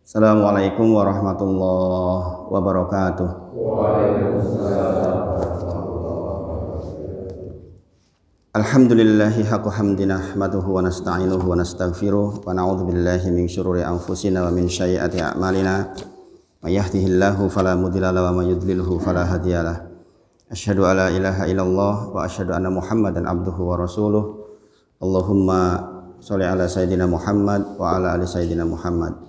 Assalamualaikum warahmatullahi wabarakatuh. Waalaikumsalam. Alhamdulillahi haqqa hamdi nahmaduhu wa nasta'inuhu wa nastaghfiruh wa na'udzu billahi min syururi anfusina wa min sayyiati a'malina. May yahdihillahu fala mudilla lahu wa may yudlilhu fala hadiyalah. Asyhadu alla ilaha illallah wa asyhadu anna Muhammadan abduhu wa rasuluh. Allahumma sholli ala sayyidina Muhammad wa ala ali sayyidina Muhammad.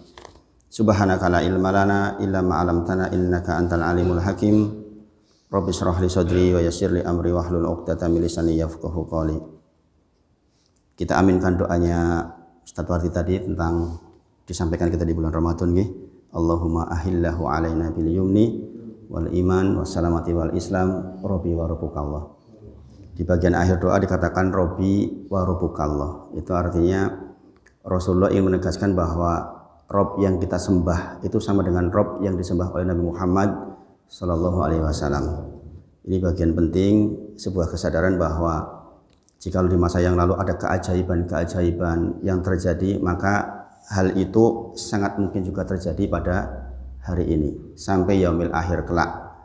Subhanaka la ilma lana illa ma 'allamtana innaka antal alimul hakim. Rabbi shrah li sadri wa yassir li amri wahlul 'uqdatam min lisani yafqahu qawli. Kita aminkan doanya Ustaz Wardi tadi tentang disampaikan kita di bulan Ramadan nggih. Allahumma ahillahu alaina bil yumni wal iman wassalamati wal islam rabbi wa rabbukallah. Di bagian akhir doa dikatakan rabbi wa rabbukallah. Itu artinya Rasulullah ingin menegaskan bahwa Rob yang kita sembah itu sama dengan Rob yang disembah oleh Nabi Muhammad Sallallahu Alaihi Wasallam. Ini bagian penting, sebuah kesadaran bahwa jika di masa yang lalu ada keajaiban-keajaiban yang terjadi, maka hal itu sangat mungkin juga terjadi pada hari ini sampai yaumil akhir kelak.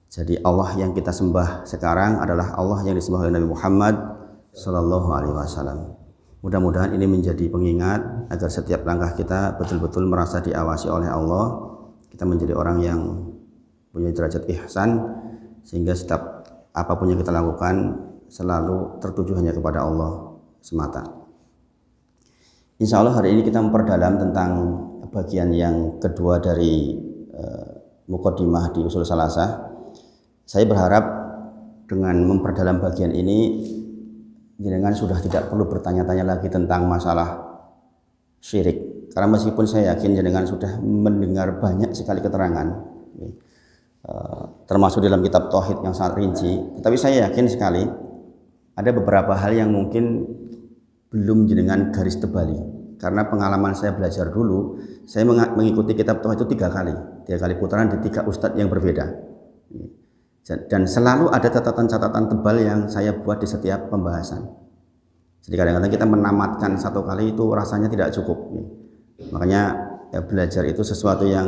Jadi Allah yang kita sembah sekarang adalah Allah yang disembah oleh Nabi Muhammad Sallallahu Alaihi Wasallam. Mudah-mudahan ini menjadi pengingat agar setiap langkah kita betul-betul merasa diawasi oleh Allah. Kita menjadi orang yang punya derajat ihsan, sehingga setiap apapun yang kita lakukan selalu tertuju hanya kepada Allah semata. Insya Allah hari ini kita memperdalam tentang bagian yang kedua dari Muqaddimah di Ushul Salasah. Saya berharap dengan memperdalam bagian ini jenengan sudah tidak perlu bertanya-tanya lagi tentang masalah syirik, karena meskipun saya yakin jenengan sudah mendengar banyak sekali keterangan termasuk dalam kitab Tauhid yang sangat rinci, tetapi saya yakin sekali ada beberapa hal yang mungkin belum jenengan garis tebali, karena pengalaman saya belajar dulu, saya mengikuti kitab Tauhid itu tiga kali putaran di tiga ustadz yang berbeda. Dan selalu ada catatan-catatan tebal yang saya buat di setiap pembahasan. Jadi kadang-kadang kita menamatkan satu kali itu rasanya tidak cukup. Makanya ya, belajar itu sesuatu yang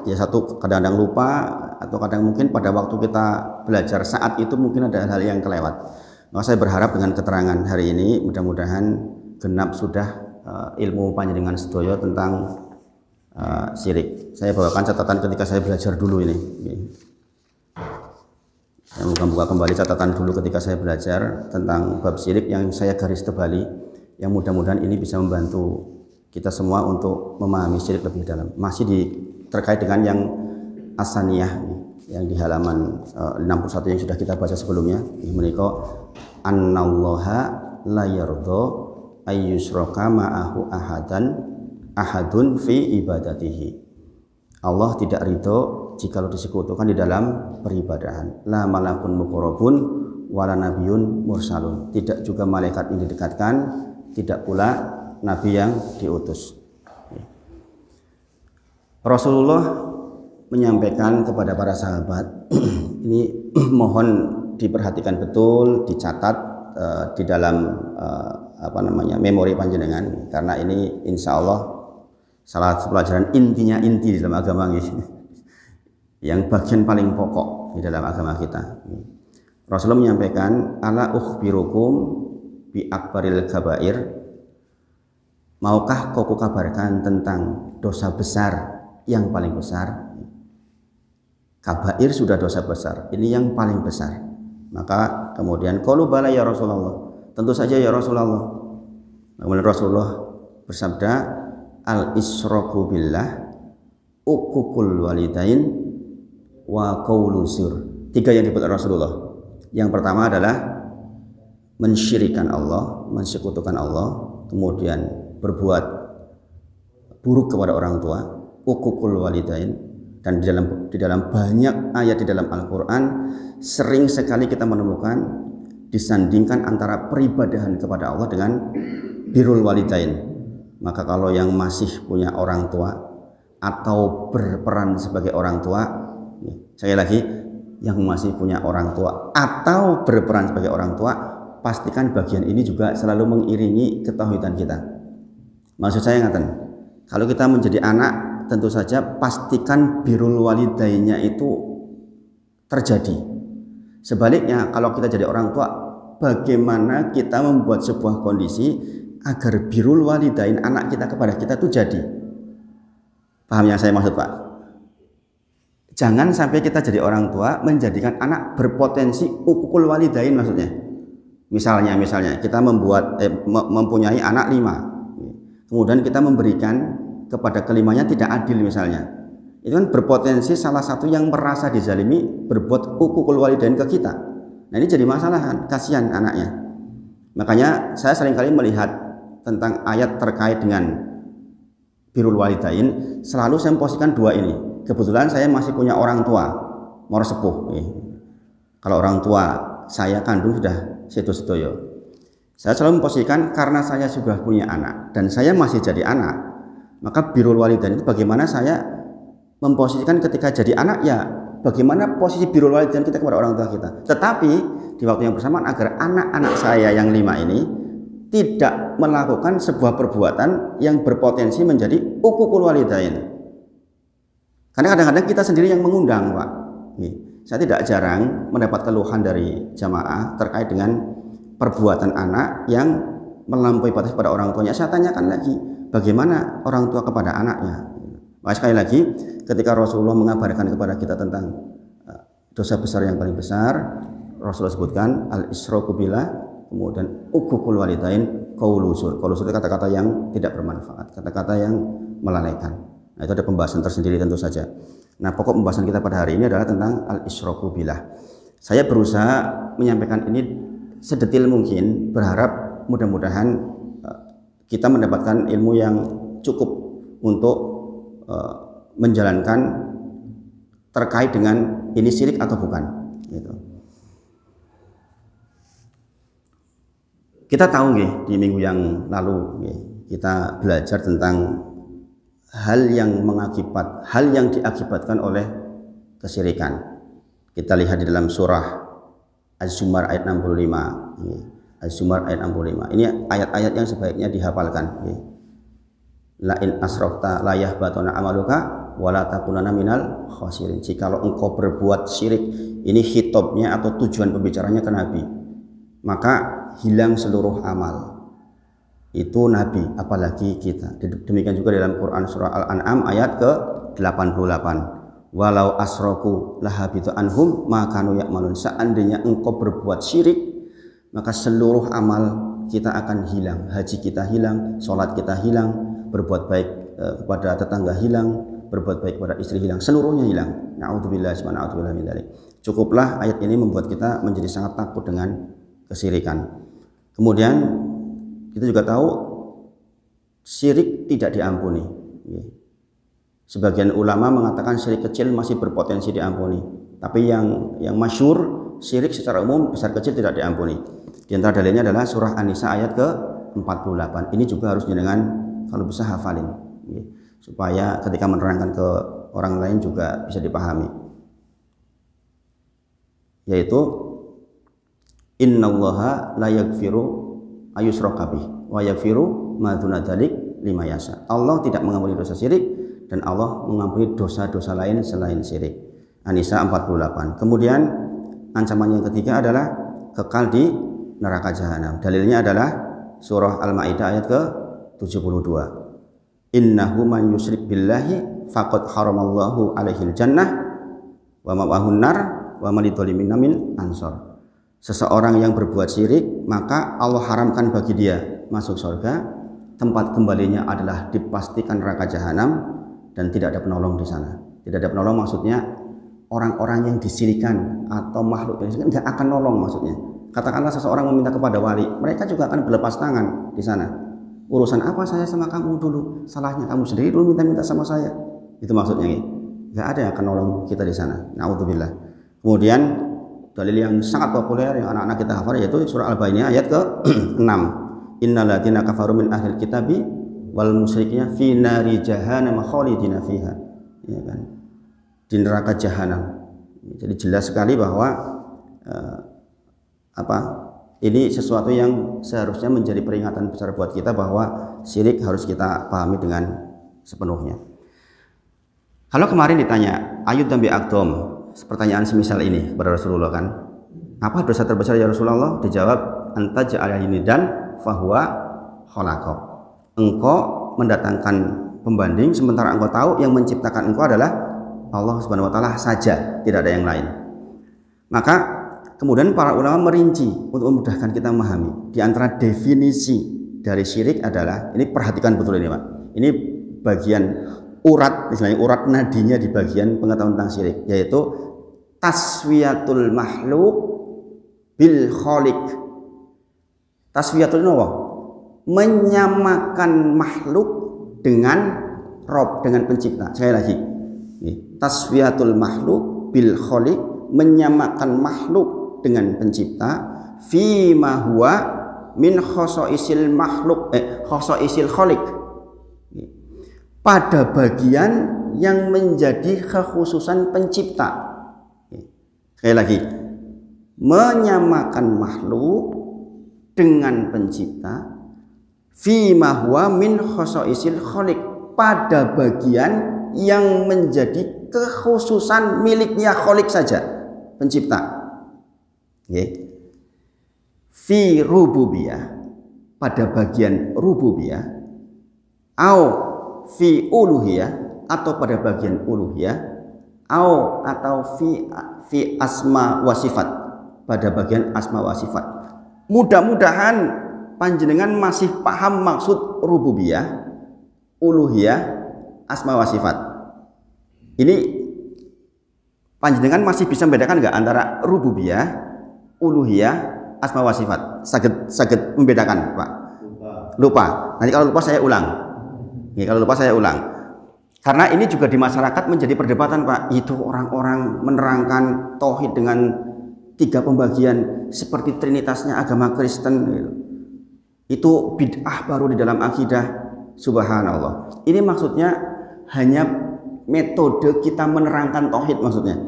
ya satu kadang-kadang lupa, atau kadang mungkin pada waktu kita belajar saat itu mungkin ada hal yang kelewat. Maka saya berharap dengan keterangan hari ini mudah-mudahan genap sudah ilmu panjenengan sedoyo tentang syirik. Saya bawakan catatan ketika saya belajar dulu ini. Saya buka kembali catatan dulu ketika saya belajar tentang bab syirik yang saya garis tebali, yang mudah-mudahan ini bisa membantu kita semua untuk memahami syirik lebih dalam. Masih terkait dengan yang As-Saniyah yang di halaman 61 yang sudah kita baca sebelumnya. Menika annallaha la yardha ayyushraka ma'ahu ahadun fi ibadatihi. Allah tidak ridho jika disekutukan di dalam peribadahan. La malakun muqarrabun wala nabiyyun mursalun. Tidak juga malaikat yang didekatkan, tidak pula nabi yang diutus. Rasulullah menyampaikan kepada para sahabat, ini mohon diperhatikan betul, dicatat di dalam memori panjenengan, karena ini insya Allah salah satu pelajaran inti dalam agama ini, yang bagian paling pokok di dalam agama kita. Rasulullah menyampaikan, ala ukhbirukum bi akbaril kabair. Maukah kau kabarkan tentang dosa besar yang paling besar? Kabair sudah dosa besar, ini yang paling besar. Maka kemudian qalu bala ya Rasulullah, tentu saja ya Rasulullah. Kemudian Rasulullah bersabda, al isroku billah, ukukul walidain, wa qaulu zur. Tiga yang disebut Rasulullah. Yang pertama adalah mensyirikan Allah, mensekutukan Allah, kemudian berbuat buruk kepada orang tua, ukukul walidain. Dan di dalam banyak ayat di dalam Al-Quran sering sekali kita menemukan disandingkan antara peribadahan kepada Allah dengan birrul walidain. Maka kalau yang masih punya orang tua atau berperan sebagai orang tua, sekali lagi, yang masih punya orang tua atau berperan sebagai orang tua, pastikan bagian ini juga selalu mengiringi ketauhidan kita. Maksud saya ngaten, Kalau kita menjadi anak, tentu saja pastikan birrul walidainnya itu terjadi. Sebaliknya, kalau kita jadi orang tua, bagaimana kita membuat sebuah kondisi agar birrul walidain anak kita kepada kita itu jadi. Paham yang saya maksud, Pak? Jangan sampai kita jadi orang tua menjadikan anak berpotensi uququl walidain, maksudnya. Misalnya kita mempunyai anak 5. Kemudian kita memberikan kepada kelimanya tidak adil misalnya. Itu kan berpotensi salah satu yang merasa dizalimi berbuat uququl walidain ke kita. Nah, ini jadi masalah kan, kasihan anaknya. Makanya saya seringkali melihat tentang ayat terkait dengan birrul walidain, selalu saya memposisikan 2 ini. Kebetulan saya masih punya orang tua, mor sepuh. Kalau orang tua saya kandung sudah sedo-sedoyo. Saya selalu memposisikan karena saya sudah punya anak dan saya masih jadi anak, maka birrul walidain itu bagaimana saya memposisikan ketika jadi anak, ya bagaimana posisi birrul walidain kita kepada orang tua kita. Tetapi di waktu yang bersamaan agar anak-anak saya yang 5 ini tidak melakukan sebuah perbuatan yang berpotensi menjadi uququl walidain. Karena kadang-kadang kita sendiri yang mengundang, Pak. Saya tidak jarang mendapat keluhan dari jamaah terkait dengan perbuatan anak yang melampaui batas pada orang tuanya. Saya tanyakan lagi, bagaimana orang tua kepada anaknya? Maka sekali lagi, ketika Rasulullah mengabarkan kepada kita tentang dosa besar yang paling besar, Rasulullah sebutkan al-isroku billah, kemudian uququl walidain, qaulu zur. Qaulu zur itu kata-kata yang tidak bermanfaat, kata-kata yang melalaikan. Nah, itu ada pembahasan tersendiri tentu saja. Nah, pokok pembahasan kita pada hari ini adalah tentang al-isroku billah. Saya berusaha menyampaikan ini sedetil mungkin, berharap mudah-mudahan kita mendapatkan ilmu yang cukup untuk menjalankan terkait dengan ini syirik atau bukan. Gitu. Kita tahu di minggu yang lalu kita belajar tentang hal yang diakibatkan oleh kesyirikan. Kita lihat di dalam surah Az-Zumar ayat 65. Az-Zumar ayat 65. Ini ayat-ayat yang sebaiknya dihafalkan. La in asrafta la yahbatuna amaluka wa la takunanna minal khasirin. Jikalau engkau berbuat syirik, ini khitabnya atau tujuan pembicaranya ke Nabi, maka hilang seluruh amal. Itu Nabi, apalagi kita. Demikian juga dalam Quran surah Al-An'am ayat ke-88. Walau asroku lahabitu anhum makanu ya'malun. Seandainya engkau berbuat syirik, maka seluruh amal kita akan hilang. Haji kita hilang, sholat kita hilang, berbuat baik kepada tetangga hilang, berbuat baik kepada istri hilang, seluruhnya hilang. Na'udzubillah min dzalik. Cukuplah ayat ini membuat kita menjadi sangat takut dengan kesyirikan. Kemudian kita juga tahu syirik tidak diampuni. Sebagian ulama mengatakan syirik kecil masih berpotensi diampuni, tapi yang masyhur syirik secara umum besar kecil tidak diampuni. Di antara dalilnya adalah surah An-Nisa ayat ke-48. Ini juga harus dengan kalau bisa hafalin, supaya ketika menerangkan ke orang lain juga bisa dipahami. Yaitu innallaha la yaghfiru ayusyraka bih wa yaghfiru ma duna dzalik liman yasha. Allah tidak mengampuni dosa syirik dan Allah mengampuni dosa-dosa lain selain syirik. An-Nisa 48. Kemudian ancaman yang ketiga adalah kekal di neraka jahanam. Dalilnya adalah surah Al-Maidah ayat ke-72. Innahu man yusyrik billahi faqad haramallahu alaihil jannah wa ma'wahun nar wa man lidzalimin min ansar. Seseorang yang berbuat syirik, maka Allah haramkan bagi dia masuk surga, tempat kembalinya adalah dipastikan neraka jahanam dan tidak ada penolong di sana. Tidak ada penolong maksudnya orang-orang yang disirikan atau makhluk yang disirikan tidak akan nolong maksudnya. Katakanlah seseorang meminta kepada wali, mereka juga akan berlepas tangan di sana. Urusan apa saya sama kamu dulu? Salahnya kamu sendiri dulu minta-minta sama saya. Itu maksudnya. Nggak ada yang akan nolong kita di sana. Na'udzubillah. Kemudian dalil yang sangat populer yang anak-anak kita hafal yaitu surah Al-Baqarah ayat ke-6. Innal ladzina kafaru min ahlil kitabi wal musyrikina fi nari jahannam khalidina fiha. Ya kan? Di neraka jahanam. Jadi jelas sekali bahwa ini sesuatu yang seharusnya menjadi peringatan besar buat kita bahwa syirik harus kita pahami dengan sepenuhnya. Kalau kemarin ditanya ayud dan bi'akdom, pertanyaan semisal ini kepada Rasulullah kan, apa dosa terbesar ya Rasulullah? Dijawab, anta ja'ala nidan fahuwa khalaqah. Engkau mendatangkan pembanding sementara engkau tahu yang menciptakan engkau adalah Allah Subhanahu wa taala saja, tidak ada yang lain. Maka kemudian para ulama merinci untuk memudahkan kita memahami. Di antara definisi dari syirik adalah, ini perhatikan betul ini Pak. Ini bagian urat, misalnya urat nadinya di bagian pengetahuan tentang syirik, yaitu taswiyatul makhluk bil khaliq. Taswiyatul apa? Menyamakan makhluk dengan Rob, dengan pencipta. Sekali lagi, taswiyatul makhluk bil khaliq, menyamakan makhluk dengan pencipta, fi ma huwa min khosaisil makhluk khosaisil khaliq, pada bagian yang menjadi kekhususan pencipta. Sekali lagi, menyamakan makhluk dengan pencipta, fi ma huwa min khosaisil khaliq, pada bagian yang menjadi kekhususan miliknya khaliq saja, pencipta. Fi rububiyah, pada bagian rububiyah, au fi uluhiyah, atau pada bagian uluhiyah, atau fi asma wa sifat, pada bagian asma wa sifat. Mudah-mudahan panjenengan masih paham maksud rububiyah, uluhiyah, asma wa sifat. Ini panjenengan masih bisa membedakan nggak antara rububiyah, uluhiyah, asma wa sifat? Saged membedakan, Pak? Lupa. Nanti kalau lupa saya ulang. Kalau lupa saya ulang. Karena ini juga di masyarakat menjadi perdebatan, Pak. Itu orang-orang menerangkan tauhid dengan 3 pembagian seperti trinitasnya agama Kristen. Itu bid'ah baru di dalam akidah. Subhanallah. Ini maksudnya hanya metode kita menerangkan tauhid maksudnya.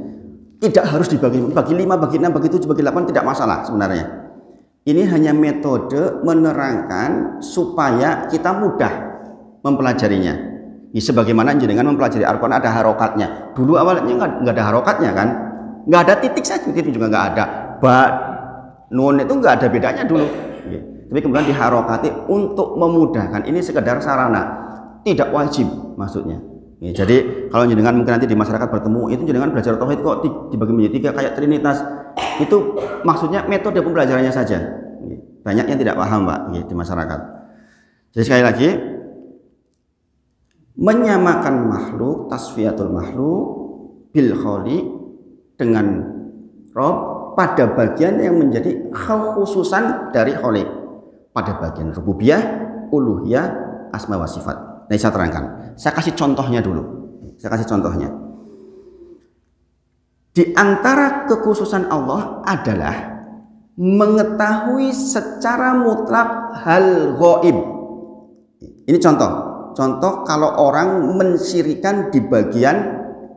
Tidak harus dibagi 5, bagi 6, bagi 7, bagi 8, tidak masalah sebenarnya. Ini hanya metode menerangkan supaya kita mudah mempelajarinya. Sebagaimana jenengan mempelajari Al-Quran ada harokatnya. Dulu awalnya nggak ada harokatnya kan, nggak ada titik saja, titik juga nggak ada. Nun itu nggak ada bedanya dulu. Tapi kemudian diharokati untuk memudahkan. Ini sekedar sarana, tidak wajib maksudnya. Jadi kalau jenengan mungkin nanti di masyarakat bertemu, itu jenengan belajar tauhid kok dibagi menjadi 3 kayak trinitas. Itu maksudnya metode pembelajarannya saja. Banyak yang tidak paham, Pak, di masyarakat. Jadi sekali lagi, menyamakan makhluk, tasfiyatul makhluk bil khaliq, dengan Rob, pada bagian yang menjadi khususan dari khaliq, pada bagian rububiyah, uluhiyah, asma wa sifat. Nah, saya terangkan. Saya kasih contohnya dulu. Saya kasih contohnya. Di antara kekhususan Allah adalah mengetahui secara mutlak hal ghaib. Ini contoh. Contoh kalau orang mensyirikan di bagian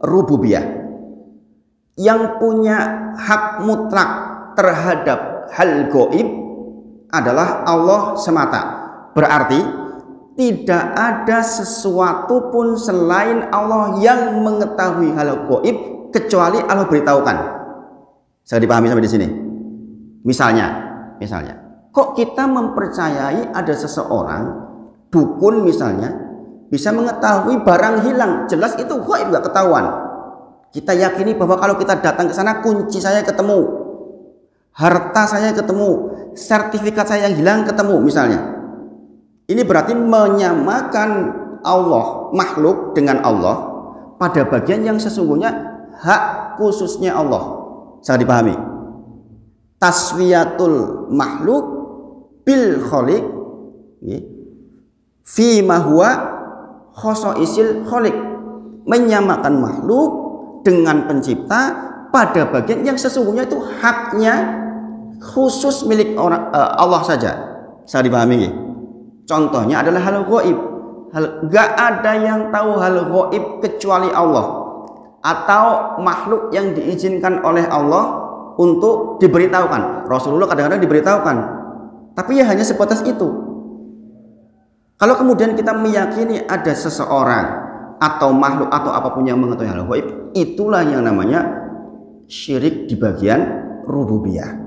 rububiyah. Yang punya hak mutlak terhadap hal ghaib adalah Allah semata. Berarti tidak ada sesuatu pun selain Allah yang mengetahui hal ghaib kecuali Allah beritahukan. Saya dipahami sampai di sini. Misalnya, kok kita mempercayai ada seseorang dukun misalnya bisa mengetahui barang hilang, jelas itu ghaib, nggak ketahuan. Kita yakini bahwa kalau kita datang ke sana kunci saya ketemu, harta saya ketemu, sertifikat saya yang hilang ketemu misalnya. Ini berarti menyamakan Allah, makhluk dengan Allah pada bagian yang sesungguhnya hak khususnya Allah. Sangat dipahami. Taswiyatul makhluk bil khaliq fi ma huwa khosaisil khaliq, menyamakan makhluk dengan pencipta pada bagian yang sesungguhnya itu haknya khusus milik Allah saja. Sangat dipahami. Contohnya adalah hal ghaib. Gak ada yang tahu hal ghaib kecuali Allah atau makhluk yang diizinkan oleh Allah untuk diberitahukan. Rasulullah kadang-kadang diberitahukan, tapi ya hanya sebatas itu. Kalau kemudian kita meyakini ada seseorang atau makhluk atau apapun yang mengetahui hal gaib, itulah yang namanya syirik di bagian rububiyah.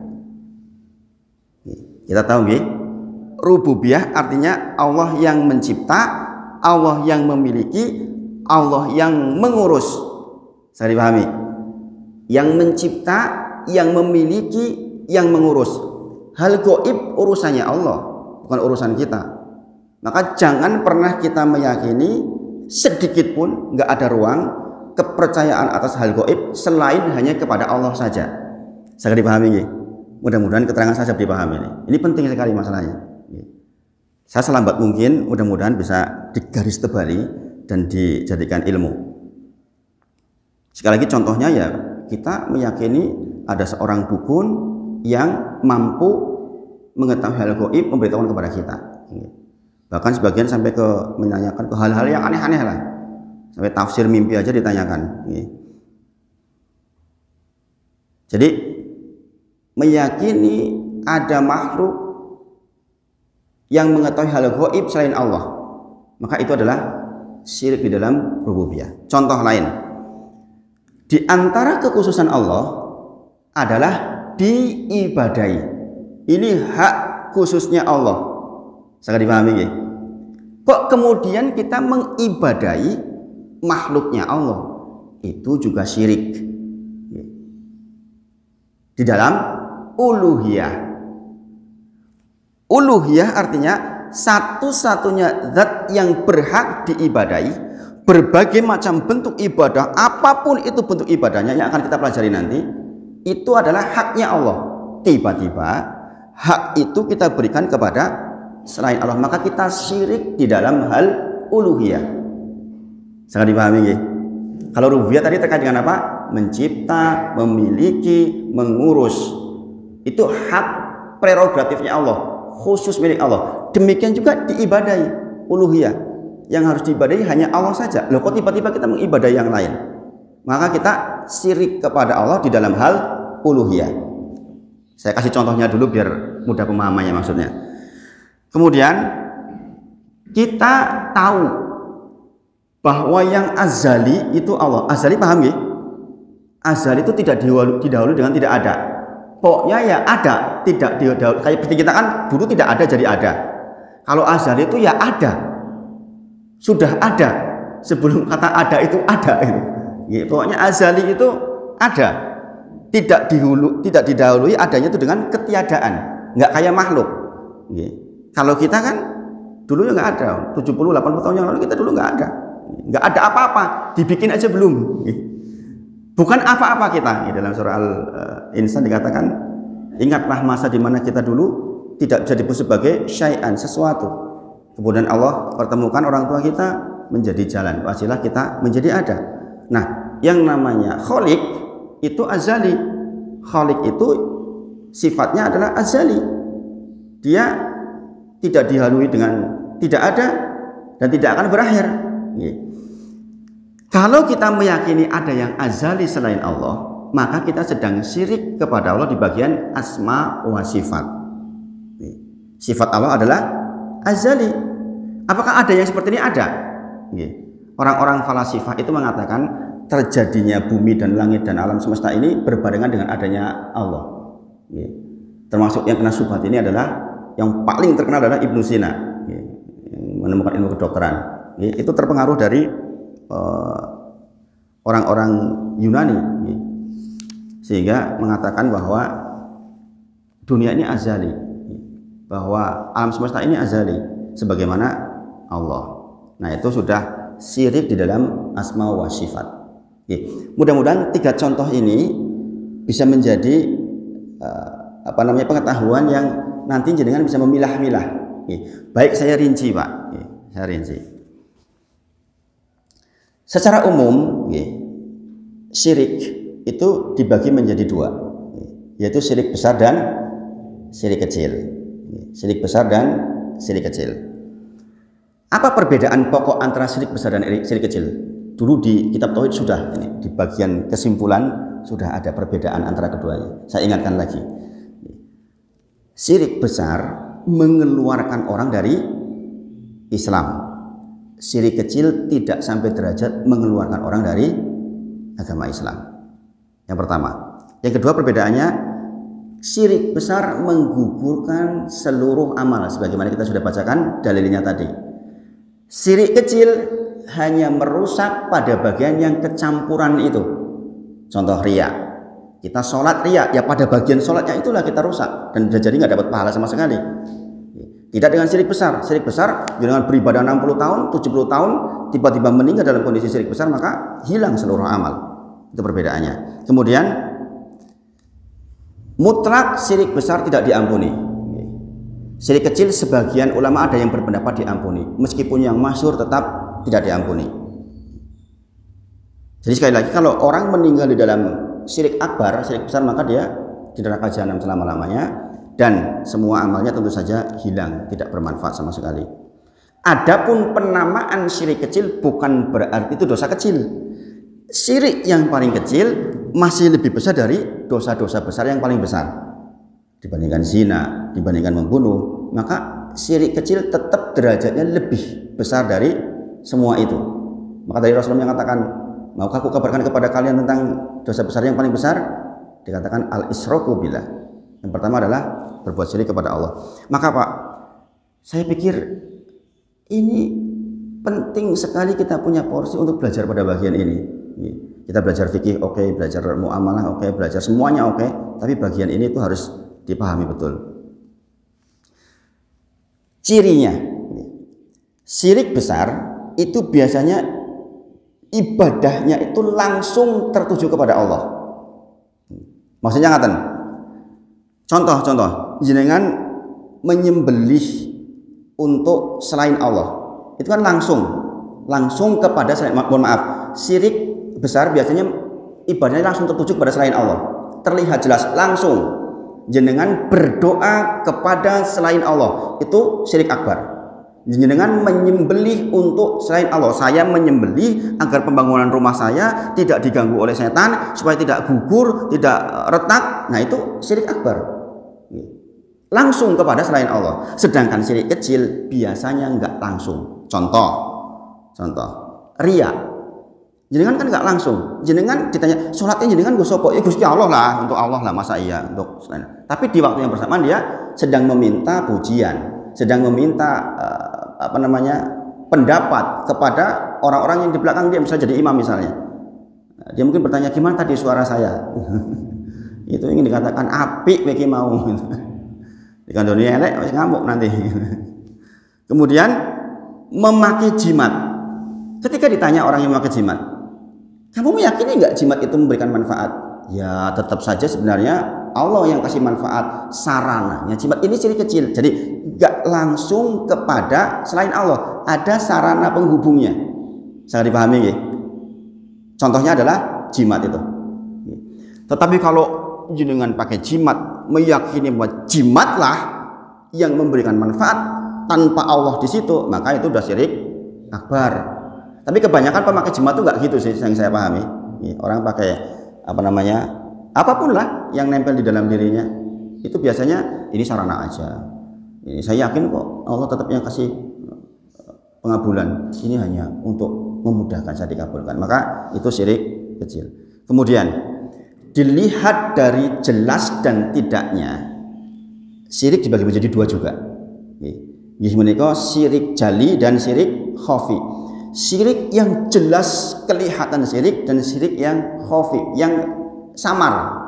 Kita tahu nggih, rububiyah artinya Allah yang mencipta, Allah yang memiliki, Allah yang mengurus. Saya dipahami? Yang mencipta, yang memiliki, yang mengurus. Hal gaib urusannya Allah, bukan urusan kita. Maka jangan pernah kita meyakini sedikit pun nggak ada ruang kepercayaan atas hal gaib selain hanya kepada Allah saja. Saya dipahami nggih? Mudah-mudahan keterangan saya dipahami ini. Ini penting sekali masalahnya. Saya selambat mungkin mudah-mudahan bisa digaris tebali dan dijadikan ilmu. Sekali lagi contohnya ya, kita meyakini ada seorang dukun yang mampu mengetahui hal gaib memberitahukan kepada kita. Bahkan sebagian sampai ke menanyakan ke hal-hal yang aneh-aneh lah. Sampai tafsir mimpi aja ditanyakan. Jadi meyakini ada makhluk yang mengetahui hal gaib selain Allah, maka itu adalah syirik di dalam rububiyah. Contoh lain, di antara kekhususan Allah adalah diibadahi. Ini hak khususnya Allah. Sangat dipahami ya? Kok kemudian kita mengibadahi makhluknya Allah? Itu juga syirik di dalam uluhiyah. Uluhiyah artinya satu-satunya zat yang berhak diibadahi. Berbagai macam bentuk ibadah, apapun itu bentuk ibadahnya yang akan kita pelajari nanti, itu adalah haknya Allah. Tiba-tiba hak itu kita berikan kepada selain Allah, maka kita syirik di dalam hal uluhiyah. Sangat dipahami ya? Kalau rububiyah tadi terkait dengan apa? Mencipta, memiliki, mengurus. Itu hak prerogatifnya Allah, khusus milik Allah. Demikian juga diibadahi uluhiyah. Yang harus diibadahi hanya Allah saja. Loh kok tiba-tiba kita mengibadahi yang lain? Maka kita syirik kepada Allah di dalam hal uluhiyah. Saya kasih contohnya dulu biar mudah pemahamannya maksudnya. Kemudian kita tahu bahwa yang azali itu Allah. Azali paham ya? Azali itu tidak didahului dengan tidak ada. Pokoknya ya ada, tidak didahului. Kayak seperti kita kan dulu tidak ada jadi ada. Kalau azali itu ya ada, sudah ada sebelum kata ada itu ada. Ya, pokoknya azali itu ada, tidak didahului adanya itu dengan ketiadaan, nggak kayak makhluk. Ya. Kalau kita kan dulu ya nggak ada, 70-80 tahun yang lalu kita dulu nggak ada apa-apa, dibikin aja belum. Bukan apa-apa kita. Dalam surah Al-Insan dikatakan, ingatlah masa di mana kita dulu tidak bisa disebut sebagai syai'an, sesuatu. Kemudian Allah pertemukan orang tua kita menjadi jalan, wasilah kita menjadi ada. Nah, yang namanya Khaliq itu azali. Khaliq itu sifatnya adalah azali. Dia tidak dihalui dengan tidak ada dan tidak akan berakhir. Kalau kita meyakini ada yang azali selain Allah, maka kita sedang syirik kepada Allah di bagian asma wa sifat. Sifat Allah adalah azali. Apakah ada yang seperti ini? Ada. Orang-orang falasifah itu mengatakan terjadinya bumi dan langit dan alam semesta ini berbarengan dengan adanya Allah. Termasuk yang kena syubhat ini adalah yang paling terkenal adalah Ibnu Sina, yang menemukan ilmu kedokteran. Itu terpengaruh dari orang-orang Yunani, sehingga mengatakan bahwa dunia ini azali, bahwa alam semesta ini azali sebagaimana Allah. Nah, itu sudah syirik di dalam asma wa sifat. Mudah-mudahan 3 contoh ini bisa menjadi pengetahuan yang nanti jenengan bisa memilah-milah. Baik, saya rinci Pak. Saya rinci. Secara umum, syirik itu dibagi menjadi 2, yaitu syirik besar dan syirik kecil. Syirik besar dan syirik kecil. Apa perbedaan pokok antara syirik besar dan syirik kecil? Dulu di kitab tauhid sudah, di bagian kesimpulan sudah ada perbedaan antara keduanya. Saya ingatkan lagi. Syirik besar mengeluarkan orang dari Islam. Syirik kecil tidak sampai derajat mengeluarkan orang dari agama Islam. Yang pertama. Yang kedua perbedaannya, syirik besar menggugurkan seluruh amal sebagaimana kita sudah bacakan dalilnya tadi. Syirik kecil hanya merusak pada bagian yang kecampuran itu. Contoh riya. Kita sholat riya, ya pada bagian sholatnya itulah kita rusak dan jadi nggak dapat pahala sama sekali. Tidak dengan syirik besar. Syirik besar dengan beribadah 60 tahun, 70 tahun, tiba-tiba meninggal dalam kondisi syirik besar, maka hilang seluruh amal. Itu perbedaannya. Kemudian mutlak syirik besar tidak diampuni. Syirik kecil sebagian ulama ada yang berpendapat diampuni, meskipun yang masyhur tetap tidak diampuni. Jadi sekali lagi, kalau orang meninggal di dalam syirik akbar, syirik besar, maka dia di neraka jahanam selama-lamanya dan semua amalnya tentu saja hilang, tidak bermanfaat sama sekali. Adapun penamaan syirik kecil bukan berarti itu dosa kecil. Syirik yang paling kecil masih lebih besar dari dosa-dosa besar yang paling besar. Dibandingkan zina, dibandingkan membunuh, maka syirik kecil tetap derajatnya lebih besar dari semua itu. Maka dari Rasulullah yang katakan, maukah aku kabarkan kepada kalian tentang dosa besar yang paling besar? Dikatakan al-isyraku billah. Yang pertama adalah berbuat syirik kepada Allah. Maka Pak, saya pikir ini penting sekali kita punya porsi untuk belajar pada bagian ini. Kita belajar fikih, oke, belajar muamalah, oke, belajar semuanya, oke, tapi bagian ini itu harus dipahami betul. Cirinya, syirik besar itu biasanya ibadahnya itu langsung tertuju kepada Allah. Maksudnya ngaten. Contoh, jenengan menyembelih untuk selain Allah, itu kan langsung kepada selain. Mohon maaf, syirik besar biasanya ibadahnya langsung tertuju kepada selain Allah. Terlihat jelas langsung. Jenengan berdoa kepada selain Allah, itu syirik akbar. Jenengan menyembelih untuk selain Allah. Saya menyembelih agar pembangunan rumah saya tidak diganggu oleh setan, supaya tidak gugur, tidak retak. Nah, itu syirik akbar. Langsung kepada selain Allah. Sedangkan syirik kecil biasanya enggak langsung. Contoh, riya. Jenengan kan enggak langsung. Jenengan ditanya, sholatnya jenengan gue sopo? Ya Gusti Allah lah, untuk Allah lah, masa iya untuk selain. Tapi di waktu yang bersamaan dia sedang meminta pujian, sedang meminta pendapat kepada orang-orang yang di belakang dia, misalnya jadi imam misalnya. Dia mungkin bertanya, gimana tadi suara saya? Itu ingin dikatakan apik bagi mau. Dikandoni elek masih ngamuk nanti. Kemudian memakai jimat. Ketika ditanya orang yang memakai jimat, kamu meyakini nggak jimat itu memberikan manfaat? Ya tetap saja sebenarnya Allah yang kasih manfaat sarananya. Jimat ini syirik kecil, jadi nggak langsung kepada selain Allah. Ada sarana penghubungnya. Sangat dipahami ya? Contohnya adalah jimat itu. Tetapi kalau jenengan pakai jimat, meyakini bahwa jimatlah yang memberikan manfaat tanpa Allah di situ, maka itu sudah syirik akbar. Tapi kebanyakan pemakai jimat itu nggak gitu sih, yang saya pahami. Orang pakai apapun lah yang nempel di dalam dirinya, itu biasanya ini sarana aja. Ini saya yakin kok Allah tetap yang kasih pengabulan. Ini hanya untuk memudahkan saya dikabulkan. Maka itu syirik kecil. Kemudian dilihat dari jelas dan tidaknya, syirik dibagi menjadi dua juga. Syirik jali dan syirik khafi. Syirik yang jelas kelihatan syirik dan syirik yang khafi, yang samar.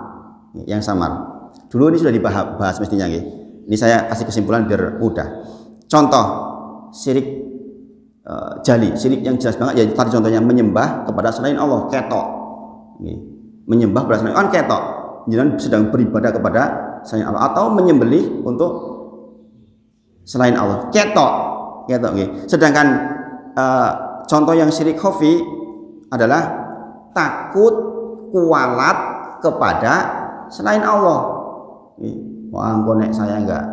Dulu ini sudah dibahas mestinya. Ini saya kasih kesimpulan biar mudah. Contoh syirik jali, syirik yang jelas banget. Ya tadi contohnya menyembah kepada selain Allah, ketok. Menyembah kepada selain Allah, ketok. Jangan sedang beribadah kepada selain Allah atau menyembelih untuk selain Allah, ketok. Sedangkan contoh yang syirik khafi adalah takut kualat kepada selain Allah. Wah, nek saya enggak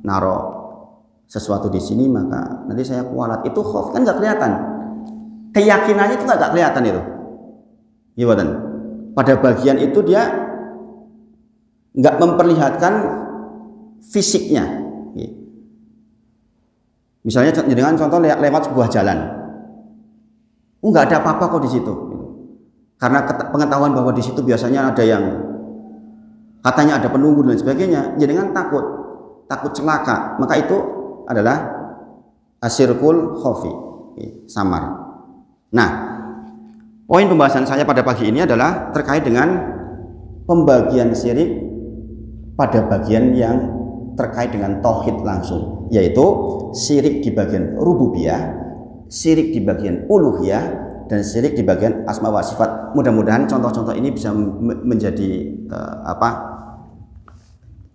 naro sesuatu di sini, maka nanti saya kualat. Itu khauf, kan enggak kelihatan. Keyakinannya itu enggak kelihatan itu. Gimana? Pada bagian itu dia enggak memperlihatkan fisiknya. Misalnya dengan contoh lewat sebuah jalan, nggak ada apa-apa kok di situ. Karena pengetahuan bahwa di situ biasanya ada yang katanya ada penunggu dan sebagainya, jenengan takut celaka, maka itu adalah asyirkul khofi, samar. Nah, poin pembahasan saya pada pagi ini adalah terkait dengan pembagian syirik pada bagian yang terkait dengan tauhid langsung, yaitu syirik di bagian rububiyah, syirik di bagian uluhiyah, dan syirik di bagian asma wa sifat. Mudah-mudahan contoh-contoh ini bisa menjadi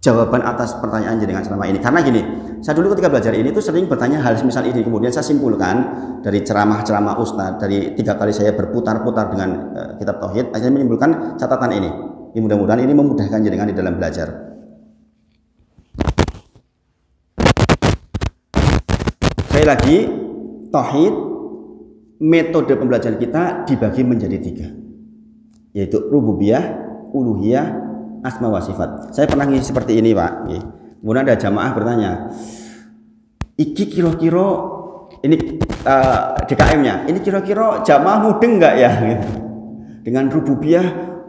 jawaban atas pertanyaan jenengan selama ini. Karena gini, saya dulu ketika belajar ini tuh sering bertanya hal semisal ini, kemudian saya simpulkan dari ceramah-ceramah ustadz, dari 3 kali saya berputar-putar dengan kitab tauhid, saya menyimpulkan catatan ini. Mudah-mudahan ini memudahkan jenengan di dalam belajar. Sekali lagi, tauhid, metode pembelajaran kita dibagi menjadi 3, yaitu rububiyah, uluhiyah, asma wa sifat. Saya pernah ngisi seperti ini, Pak. Kemudian ada jamaah bertanya, iki kira-kira ini DKM-nya, ini kira-kira jamaah mudeng nggak ya? Gitu. Dengan rububiyah,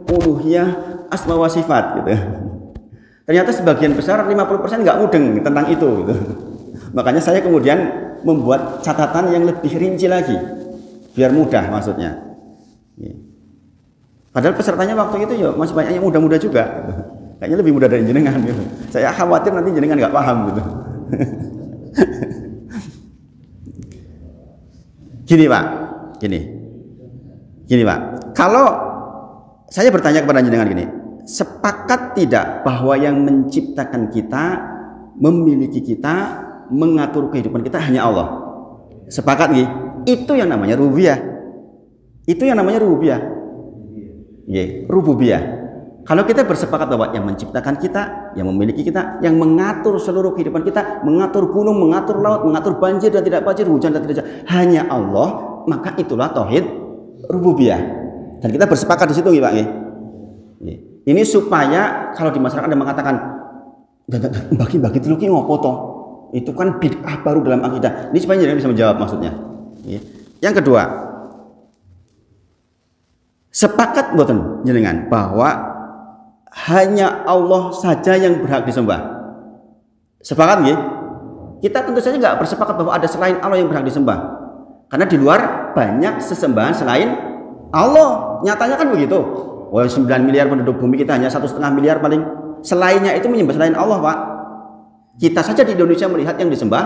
uluhiyah, asma wa sifat, gitu. Ternyata sebagian besar 50% nggak mudeng tentang itu, gitu. Makanya saya kemudian membuat catatan yang lebih rinci lagi, biar mudah maksudnya. Padahal pesertanya waktu itu ya masih banyak yang muda-muda juga, gitu. Kayaknya lebih mudah dari jenengan, gitu. Saya khawatir nanti jenengan nggak paham, gitu. Gini Pak, gini Pak. Kalau saya bertanya kepada jenengan gini, sepakat tidak bahwa yang menciptakan kita, memiliki kita, mengatur kehidupan kita hanya Allah? Sepakat nggih? Itu yang namanya rububiyah. Itu yang namanya rububiyah. Nggih, rububiyah. Kalau kita bersepakat bahwa yang menciptakan kita, yang memiliki kita, yang mengatur seluruh kehidupan kita, mengatur gunung, mengatur laut, mengatur banjir dan tidak banjir, hujan dan tidak hujan, hanya Allah, maka itulah tauhid rububiyah. Dan kita bersepakat di situ nggih Pak nggih. Ini supaya kalau di masyarakat ada mengatakan bagi-bagi dulu ki ngopo toh? Itu kan bid'ah baru dalam akidah. Ini supaya jenengan bisa menjawab maksudnya. Yang kedua, sepakat mboten jenengan bahwa hanya Allah saja yang berhak disembah? Sepakat nggih? Kita tentu saja nggak bersepakat bahwa ada selain Allah yang berhak disembah. Karena di luar banyak sesembahan selain Allah. Nyatanya kan begitu. 9 miliar penduduk bumi kita hanya 1,5 miliar paling. Selainnya itu menyembah selain Allah, Pak. Kita saja di Indonesia melihat yang disembah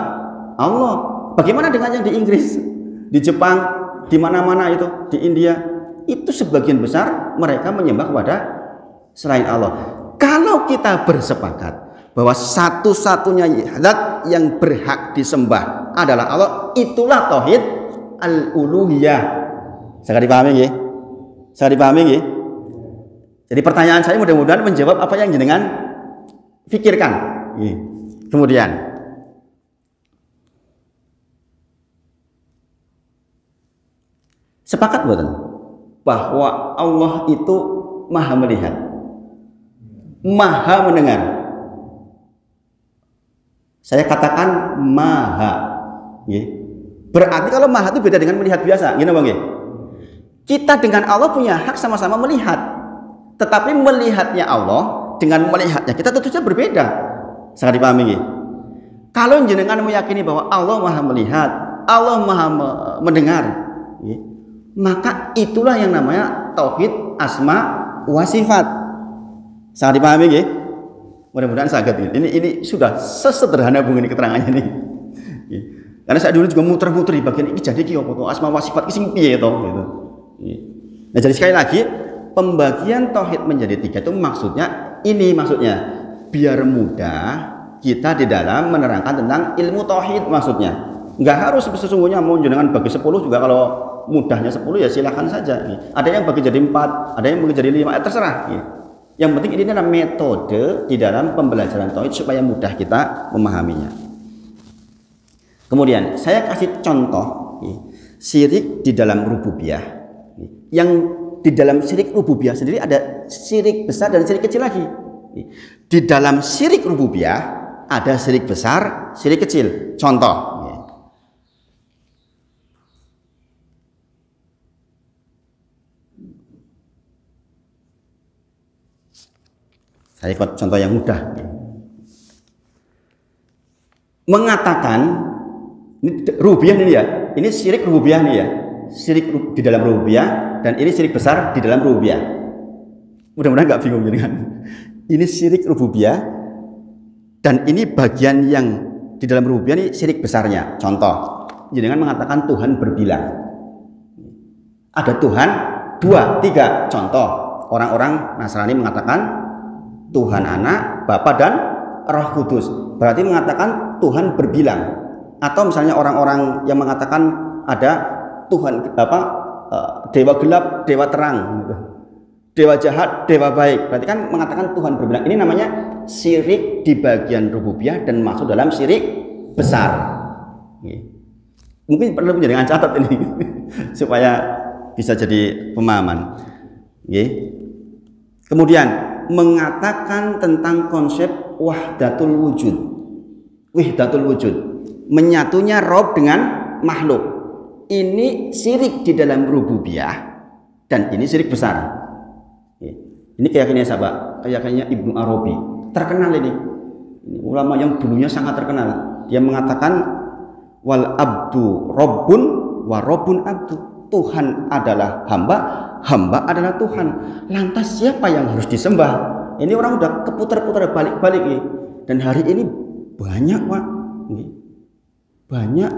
Allah. Bagaimana dengan yang di Inggris, di Jepang, di mana-mana itu, di India? Itu sebagian besar mereka menyembah kepada selain Allah. Kalau kita bersepakat bahwa satu-satunya zat yang berhak disembah adalah Allah, itulah tauhid al-uluhiyah. Saya dipahami nggih? Saya dipahami nggih? Jadi pertanyaan saya mudah-mudahan menjawab apa yang jenengan pikirkan. Kemudian sepakat bukan bahwa Allah itu maha melihat, maha mendengar. Saya katakan maha. Berarti kalau maha itu beda dengan melihat biasa. Gini Bang. Kita dengan Allah punya hak sama-sama melihat. Tetapi melihatnya Allah dengan melihatnya kita tentu saja berbeda. Sangat dipahami nggih? Kalau jenengan meyakini bahwa Allah maha melihat, Allah maha mendengar, maka itulah yang namanya tauhid asma wa sifat. Sangat dipahami nggih? Mudah-mudahan sangat ini sudah sesederhana Bung ini keterangannya nih. Karena saya dulu juga muter-muter di bagian ini, jadi ki opo to asma wa sifat ki sing piye to gitu. Nah, jadi sekali lagi pembagian tauhid menjadi 3 itu maksudnya biar mudah kita di dalam menerangkan tentang ilmu tauhid maksudnya. Enggak harus sesungguhnya mau jenengan bagi 10 juga, kalau mudahnya 10 ya silakan saja. Ada yang bagi jadi 4, ada yang bagi jadi 5, terserah. Yang penting ini adalah metode di dalam pembelajaran tauhid supaya mudah kita memahaminya. Kemudian saya kasih contoh syirik di dalam rububiyah. Yang di dalam syirik rububiyah sendiri ada syirik besar dan syirik kecil lagi. Di dalam syirik rububiyah ada syirik besar, syirik kecil. Contoh, Saya ikut contoh yang mudah. Mengatakan ini rububiyah ini ya. Ini syirik rububiyah nih ya. Syirik di dalam rububiyah dan ini syirik besar di dalam rububiyah. Mudah-mudahan nggak bingung jadi kan. Ini syirik rububiyah dan ini bagian yang di dalam rububiyah ini syirik besarnya. Contoh, jenengan mengatakan Tuhan berbilang. Ada Tuhan 2, 3. Contoh, orang-orang Nasrani mengatakan Tuhan Anak, Bapa dan Roh Kudus. Berarti mengatakan Tuhan berbilang. Atau misalnya orang-orang yang mengatakan ada Tuhan dewa gelap, dewa terang, gitu. Dewa jahat, dewa baik. Berarti kan mengatakan Tuhan berbilang. Ini namanya syirik di bagian rububiyah dan masuk dalam syirik besar. Mungkin perlu menjadi catat ini supaya bisa jadi pemahaman. Kemudian mengatakan tentang konsep wahdatul wujud. Wahdatul wujud, menyatunya Rob dengan makhluk. Ini syirik di dalam rububiyah dan ini syirik besar. Ini keyakinannya siapa? Keyakinannya Ibnu Arabi. Terkenal ini ulama yang dulunya sangat terkenal. Dia mengatakan wal abdu robbun wa robbun abdu. Tuhan adalah hamba, hamba adalah Tuhan. Lantas siapa yang harus disembah? Ini orang udah keputar-putar balik-balik nih. Dan hari ini banyak Pak, banyak.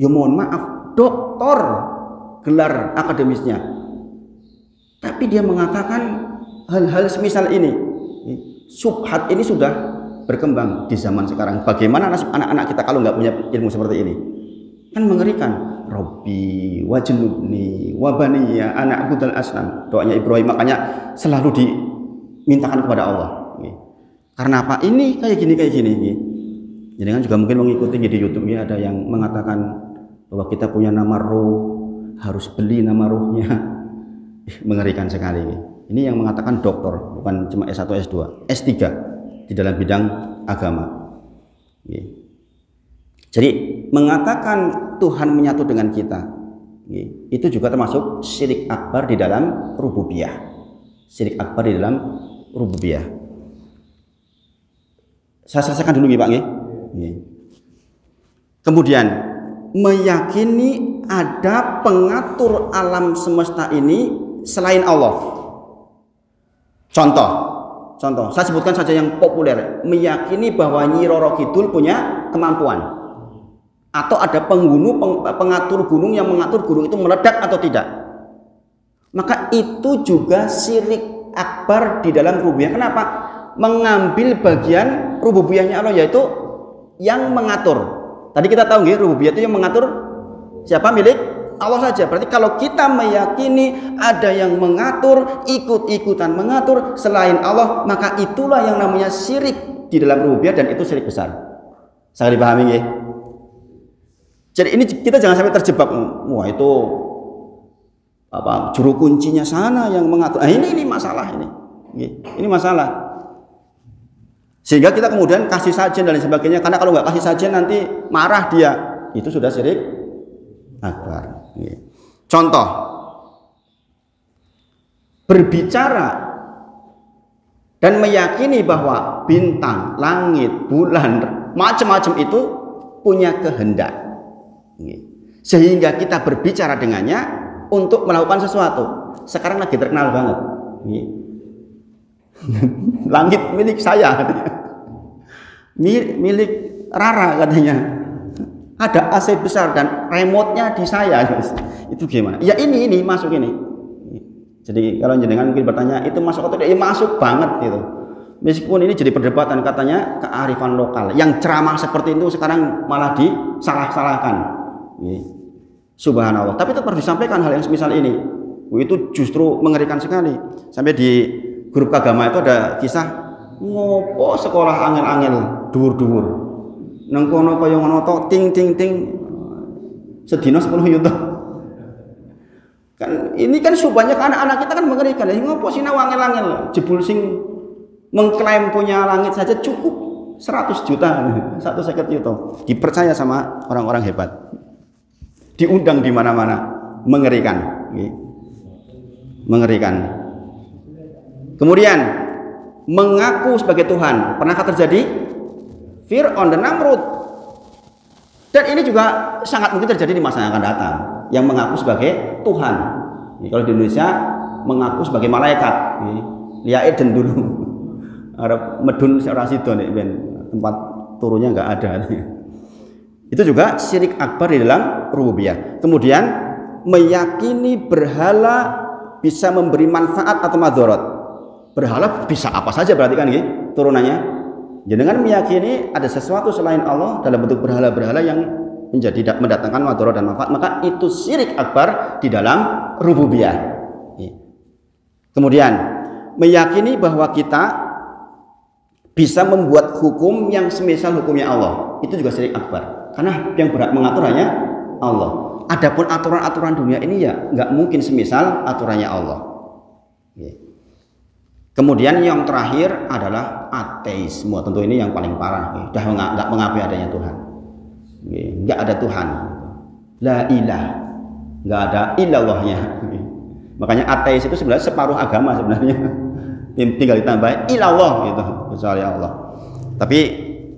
Ya mohon maaf, doktor gelar akademisnya. Tapi dia mengatakan hal-hal semisal ini. Subhat ini sudah berkembang di zaman sekarang. Bagaimana nasib anak-anak kita kalau nggak punya ilmu seperti ini? Kan mengerikan. Robbi wajnubni wabaniya anak budal asnam. Doanya Ibrahim makanya selalu dimintakan kepada Allah. Karena apa? Ini kayak gini. Jadi kan juga mungkin mengikuti di YouTube ya, ada yang mengatakan bahwa kita punya nama roh, harus beli nama rohnya. Mengerikan sekali. Ini yang mengatakan doktor, bukan cuma S1, S2, S3 di dalam bidang agama. Jadi mengatakan Tuhan menyatu dengan kita, itu juga termasuk syirik akbar di dalam rububiyah. Syirik akbar di dalam rububiyah. Saya selesaikan dulu Pak. Kemudian meyakini ada pengatur alam semesta ini selain Allah. Contoh, saya sebutkan saja yang populer. Meyakini bahwa Nyi Roro Kidul punya kemampuan, atau ada pengatur gunung yang mengatur gunung itu meledak atau tidak. Maka itu juga syirik akbar di dalam rububiyah. Kenapa? Mengambil bagian rububiyahnya Allah, yaitu yang mengatur. Tadi kita tahu nggih, rububiyah itu yang mengatur siapa? Milik Allah saja. Berarti kalau kita meyakini ada yang mengatur, ikut-ikutan mengatur selain Allah, maka itulah yang namanya syirik di dalam rububiyah dan itu syirik besar. Sangat dipahami nggih? Jadi ini kita jangan sampai terjebak. Wah itu apa? Juru kuncinya sana yang mengatur. Nah, ini masalah ini. Ini masalah. Sehingga kita kemudian kasih sajian dan sebagainya, karena kalau nggak kasih sajian nanti marah dia, itu sudah syirik akbar. Contoh, berbicara dan meyakini bahwa bintang, langit, bulan, macam-macam itu punya kehendak, sehingga kita berbicara dengannya untuk melakukan sesuatu. Sekarang lagi terkenal banget. Langit milik saya, milik Rara katanya. Ada AC besar dan remote-nya di saya. Itu gimana? Ya ini masuk ini. Jadi kalau jenengan mungkin bertanya itu masuk atau tidak? Ya masuk banget gitu. Meskipun ini jadi perdebatan, katanya kearifan lokal. Yang ceramah seperti itu sekarang malah disalah-salahkan. Subhanallah. Tapi tetap harus disampaikan hal yang semisal ini. Itu justru mengerikan sekali. Sampai di grup agama itu ada kisah ngopo sekolah angel-angel dhuwur-dhuwur nang kono kaya ngono to ting sedina 10 yuta. Kan ini kan subhannya anak-anak kita kan mengerikan. Ya ngopo sinau angel-angel jebul sing mengklaim punya langit saja cukup 100 juta 150 juta. Dipercaya sama orang-orang hebat. Diundang di mana-mana. Mengerikan. Mengerikan. Kemudian mengaku sebagai Tuhan. Pernahkah terjadi? Fir'aun dan Namrud. Dan ini juga sangat mungkin terjadi di masa yang akan datang, yang mengaku sebagai Tuhan. Kalau di Indonesia mengaku sebagai malaikat, Lia Eden dulu. Arab medun seorang sidon tempat turunnya nggak ada. Itu juga syirik akbar di dalam rububiyah. Kemudian meyakini berhala bisa memberi manfaat atau madharat. Berhala bisa apa saja berarti kan turunannya. Jangan meyakini ada sesuatu selain Allah dalam bentuk berhala-berhala yang mendatangkan madharat dan manfaat, maka itu syirik akbar di dalam rububiyah. Kemudian meyakini bahwa kita bisa membuat hukum yang semisal hukumnya Allah, itu juga syirik akbar. Karena yang berhak mengatur hanya Allah. Adapun aturan-aturan dunia ini ya nggak mungkin semisal aturannya Allah. Kemudian yang terakhir adalah ateisme. Tentu ini yang paling parah. Sudah nggak mengakui adanya Tuhan. Nggak ada Tuhan. La ilah. Nggak ada illallahnya. Makanya ateis itu sebenarnya separuh agama sebenarnya. Tinggal ditambah ilallah gitu, kecuali Allah. Tapi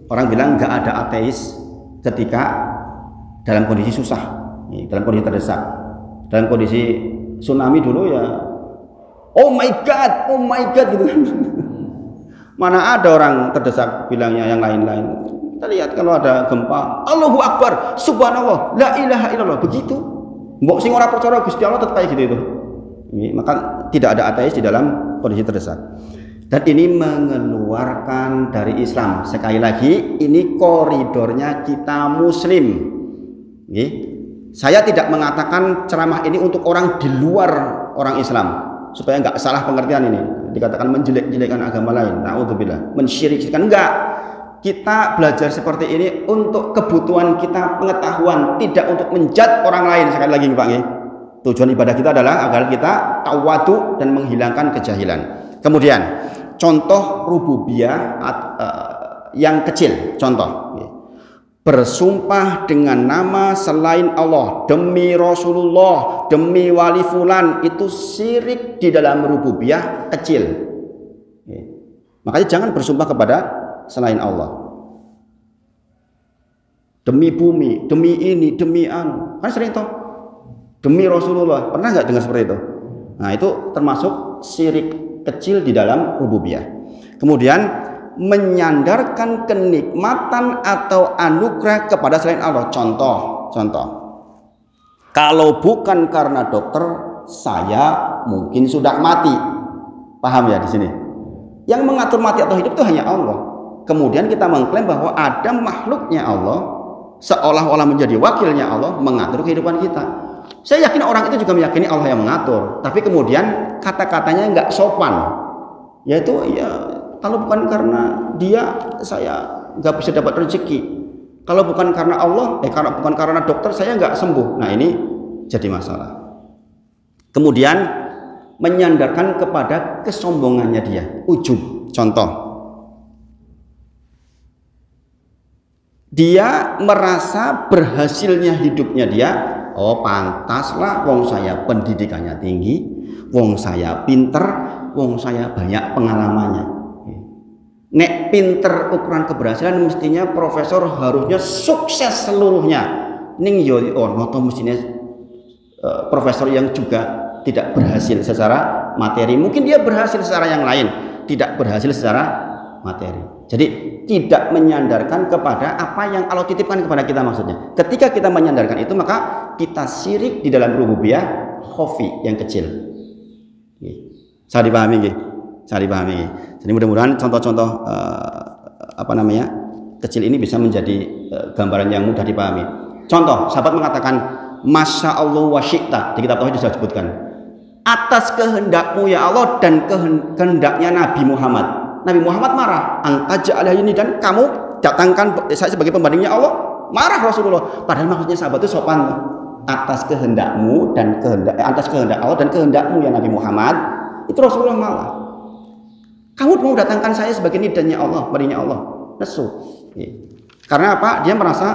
orang bilang nggak ada ateis ketika dalam kondisi susah, dalam kondisi terdesak, dalam kondisi tsunami dulu ya. Oh my God gitu kan. Mana ada orang terdesak bilangnya yang lain-lain. Kita lihat kalau ada gempa, Allahu Akbar, Subhanallah, la ilaha illallah, begitu. Mbok sing ora percaya Gusti Allah tetap kayak gitu itu. Maka tidak ada ateis di dalam kondisi terdesak. Dan ini mengeluarkan dari Islam. Sekali lagi, ini koridornya kita Muslim. Saya tidak mengatakan ceramah ini untuk orang di luar orang Islam, supaya nggak salah pengertian ini. Dikatakan menjelek-jelekan agama lain, na'udzubillah, mensyirikkan, enggak. Kita belajar seperti ini untuk kebutuhan kita pengetahuan, tidak untuk menjat orang lain. Sekali lagi Pak, tujuan ibadah kita adalah agar kita tawadu dan menghilangkan kejahilan. Kemudian contoh rububiyah yang kecil, contoh bersumpah dengan nama selain Allah, demi Rasulullah, demi wali fulan, itu syirik di dalam rububiyah kecil. Makanya jangan bersumpah kepada selain Allah. Demi bumi, demi ini, demi anu. Kan sering toh. Demi Rasulullah. Pernah nggak dengar seperti itu? Nah, itu termasuk syirik kecil di dalam rububiyah. Kemudian menyandarkan kenikmatan atau anugerah kepada selain Allah. Contoh. Kalau bukan karena dokter, saya mungkin sudah mati. Paham ya di sini? Yang mengatur mati atau hidup itu hanya Allah. Kemudian kita mengklaim bahwa ada makhluknya Allah, seolah-olah menjadi wakilnya Allah mengatur kehidupan kita. Saya yakin orang itu juga meyakini Allah yang mengatur, tapi kemudian kata-katanya nggak sopan. Yaitu ya, kalau bukan karena dia, saya nggak bisa dapat rezeki. Kalau bukan karena Allah, kalau bukan karena dokter, saya nggak sembuh. Nah, ini jadi masalah. Kemudian menyandarkan kepada kesombongannya dia, ujub. Contoh, dia merasa berhasilnya hidupnya dia. Oh, pantaslah, wong saya pendidikannya tinggi, wong saya pinter, wong saya banyak pengalamannya. Nek pinter ukuran keberhasilan, mestinya profesor harusnya sukses seluruhnya. Ning yo noto mestinya profesor yang juga tidak berhasil secara materi. Mungkin dia berhasil secara yang lain, tidak berhasil secara materi. Jadi tidak menyandarkan kepada apa yang Allah titipkan kepada kita maksudnya. Ketika kita menyandarkan itu, maka kita syirik di dalam rububiyah khafi yang kecil. Saya dipahami nggih? Saya dipahami. Jadi mudah-mudahan contoh-contoh kecil ini bisa menjadi gambaran yang mudah dipahami. Contoh, sahabat mengatakan Masya Allah wa syi'ta, di kitab tauhid disebutkan, atas kehendakmu ya Allah dan kehendaknya Nabi Muhammad. Nabi Muhammad marah, antaja'alah ini, dan kamu datangkan saya sebagai pembandingnya Allah. Marah Rasulullah. Padahal maksudnya sahabat itu sopan. Atas kehendakmu dan atas kehendak Allah dan kehendakmu ya Nabi Muhammad. Itu Rasulullah malah. Kamu mau datangkan saya sebagai nidannya Allah, pembandingnya Allah. Nesu. Karena apa? Dia merasa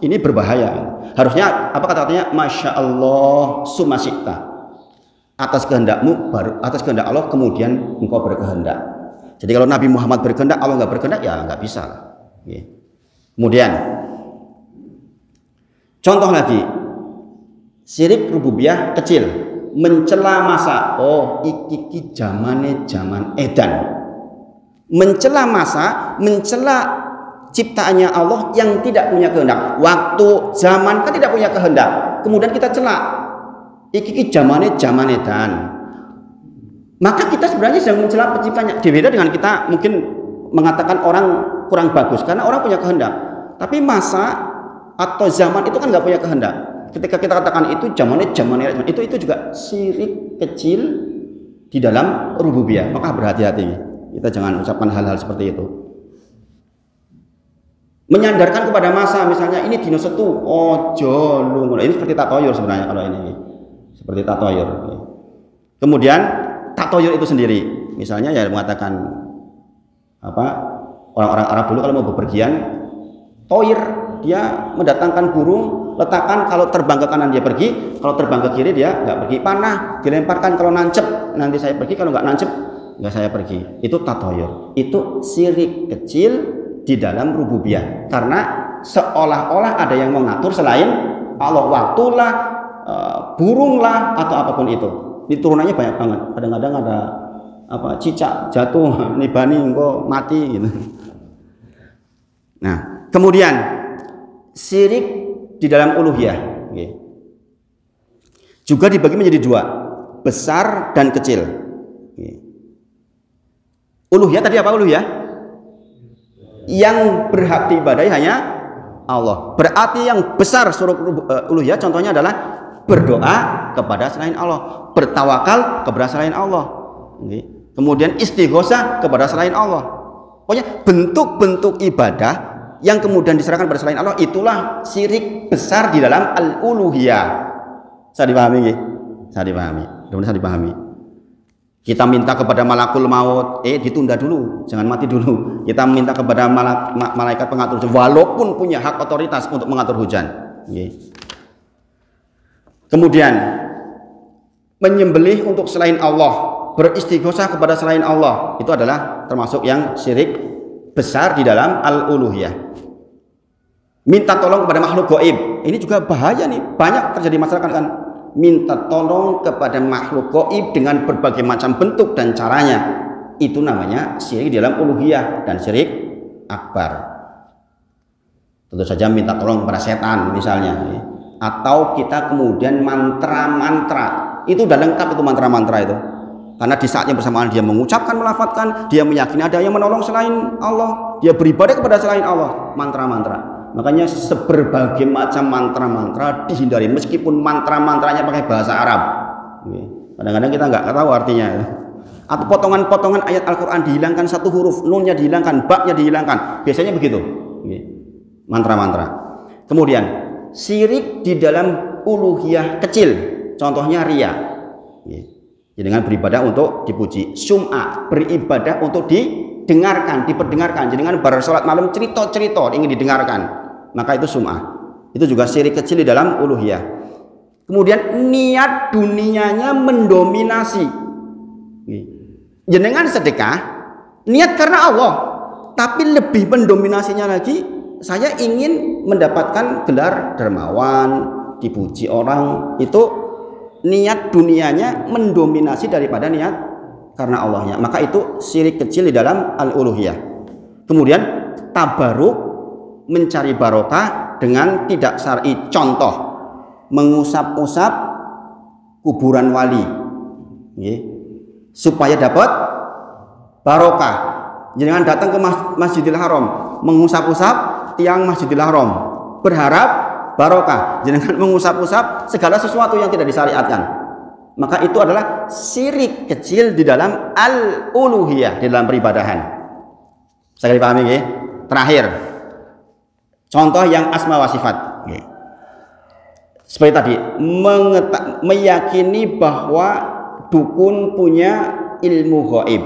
ini berbahaya. Harusnya apa kata-katanya? Masya Allah sumasyikta. Atas kehendakmu baru atas kehendak Allah kemudian engkau berkehendak. Jadi kalau Nabi Muhammad berkehendak, Allah nggak berkehendak, ya nggak bisa lah. Kemudian contoh lagi, syirik rububiyah kecil, mencela masa. Oh, iki zaman edan. Mencela masa, mencela ciptaannya Allah yang tidak punya kehendak. Waktu, zaman kan tidak punya kehendak. Kemudian kita celak, iki zaman edan. Maka kita sebenarnya sedang mencela penciptanya. Berbeda dengan kita mungkin mengatakan orang kurang bagus karena orang punya kehendak. Tapi masa atau zaman itu kan nggak punya kehendak. Ketika kita katakan itu zaman itu juga syirik kecil di dalam rububiyah. Maka berhati-hati, kita jangan ucapkan hal-hal seperti itu. Menyandarkan kepada masa, misalnya ini dino setu, ojo lu, ini seperti tatoyur sebenarnya kalau ini seperti tatoyur. Kemudian tatoyur itu sendiri, misalnya ya mengatakan apa, orang-orang Arab dulu kalau mau bepergian, toir, dia mendatangkan burung, letakkan, kalau terbang ke kanan dia pergi, kalau terbang ke kiri dia nggak pergi. Panah dilemparkan, kalau nancep nanti saya pergi, kalau nggak nancep nggak saya pergi. Itu tatoyur, itu syirik kecil di dalam rububiyah, karena seolah-olah ada yang mengatur selain Allah, waktulah, burunglah, atau apapun itu. Turunannya banyak banget. Kadang-kadang ada apa, cicak jatuh, nibani engko mati gitu. Nah, kemudian syirik di dalam uluhiyah juga dibagi menjadi dua, besar dan kecil. Uluhiyah tadi apa uluhiyah? Yang berhak diibadahi hanya Allah. Berarti yang besar suruh uluhiyah contohnya adalah berdoa kepada selain Allah, bertawakal kepada selain Allah, kemudian istighosah kepada selain Allah. Pokoknya bentuk-bentuk ibadah yang kemudian diserahkan kepada selain Allah, itulah syirik besar di dalam al-uluhiyah. Saya dipahami? Saya dipahami. Mudah-mudahan saya dipahami. Kita minta kepada malakul maut, ditunda dulu, jangan mati dulu. Kita minta kepada malaikat pengatur hujan, walaupun punya hak otoritas untuk mengatur hujan. Kemudian menyembelih untuk selain Allah, beristighosah kepada selain Allah, itu adalah termasuk yang syirik besar di dalam al-uluhiyah. Minta tolong kepada makhluk gaib, ini juga bahaya nih, banyak terjadi masyarakat kan. Minta tolong kepada makhluk gaib dengan berbagai macam bentuk dan caranya, itu namanya syirik di dalam uluhiyah dan syirik akbar. Tentu saja minta tolong kepada setan misalnya, atau kita kemudian mantra-mantra, itu udah lengkap itu mantra-mantra itu, karena di saatnya bersamaan dia mengucapkan, melafadzkan, dia meyakini ada yang menolong selain Allah, dia beribadah kepada selain Allah, mantra-mantra. Makanya seberbagai macam mantra-mantra dihindari, meskipun mantra-mantranya pakai bahasa Arab. Kadang-kadang kita nggak tahu artinya. Atau potongan-potongan ayat Al-Quran dihilangkan satu huruf, nunnya dihilangkan, baknya dihilangkan. Biasanya begitu. Mantra-mantra. Kemudian syirik di dalam uluhiyah kecil, contohnya riya. Dengan beribadah untuk dipuji. Sum'ah, beribadah untuk didengarkan, diperdengarkan. Dengan bersolat malam cerita-cerita ingin didengarkan, maka itu sum'ah. Itu juga syirik kecil di dalam uluhiyah. Kemudian niat dunianya mendominasi. Jenengan sedekah niat karena Allah, tapi lebih mendominasinya lagi, saya ingin mendapatkan gelar dermawan, dipuji orang. Itu niat dunianya mendominasi daripada niat karena Allahnya, maka itu syirik kecil di dalam al-uluhiyah. Kemudian tabaruk, mencari barokah dengan tidak syar'i, contoh mengusap-usap kuburan wali supaya dapat barokah. Jangan datang ke Masjidil Haram mengusap-usap tiang Masjidil Haram berharap barokah, jangan mengusap-usap segala sesuatu yang tidak disyariatkan. Maka itu adalah syirik kecil di dalam al-uluhiyah, di dalam peribadahan. Saya dipahami ya? Terakhir, contoh yang asma wa sifat. Seperti tadi, meyakini bahwa dukun punya ilmu gaib.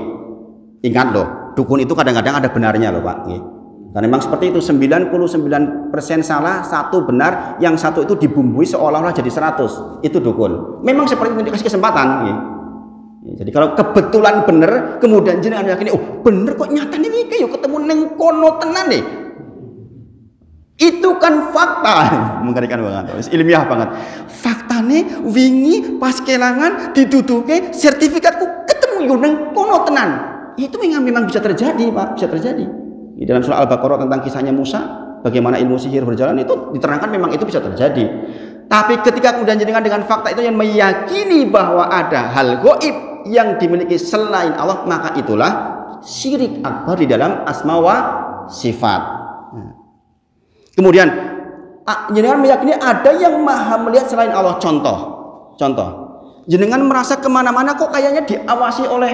Ingat loh, dukun itu kadang-kadang ada benarnya loh Pak. Karena memang seperti itu, 99% salah, satu benar, yang satu itu dibumbui seolah-olah jadi 100. Itu dukun. Memang seperti itu, dikasih kesempatan. Jadi kalau kebetulan bener, kemudian jenengan yakini, oh bener kok nyata nih iki yo ketemu neng kono tenan nih. Itu kan fakta, mengerikan banget, ilmiah banget. Fakta nih wingi pas kelangan diduduke sertifikatku ketemu yo neng kono tenan. Itu memang bisa terjadi, Pak, bisa terjadi. Di dalam surah Al-Baqarah tentang kisahnya Musa, bagaimana ilmu sihir berjalan itu diterangkan memang itu bisa terjadi. Tapi ketika kemudian jenengan dengan fakta itu yang meyakini bahwa ada hal gaib yang dimiliki selain Allah, maka itulah syirik akbar di dalam asma wa sifat. Kemudian jenengan meyakini ada yang maha melihat selain Allah. Contoh, jenengan merasa kemana-mana kok kayaknya diawasi oleh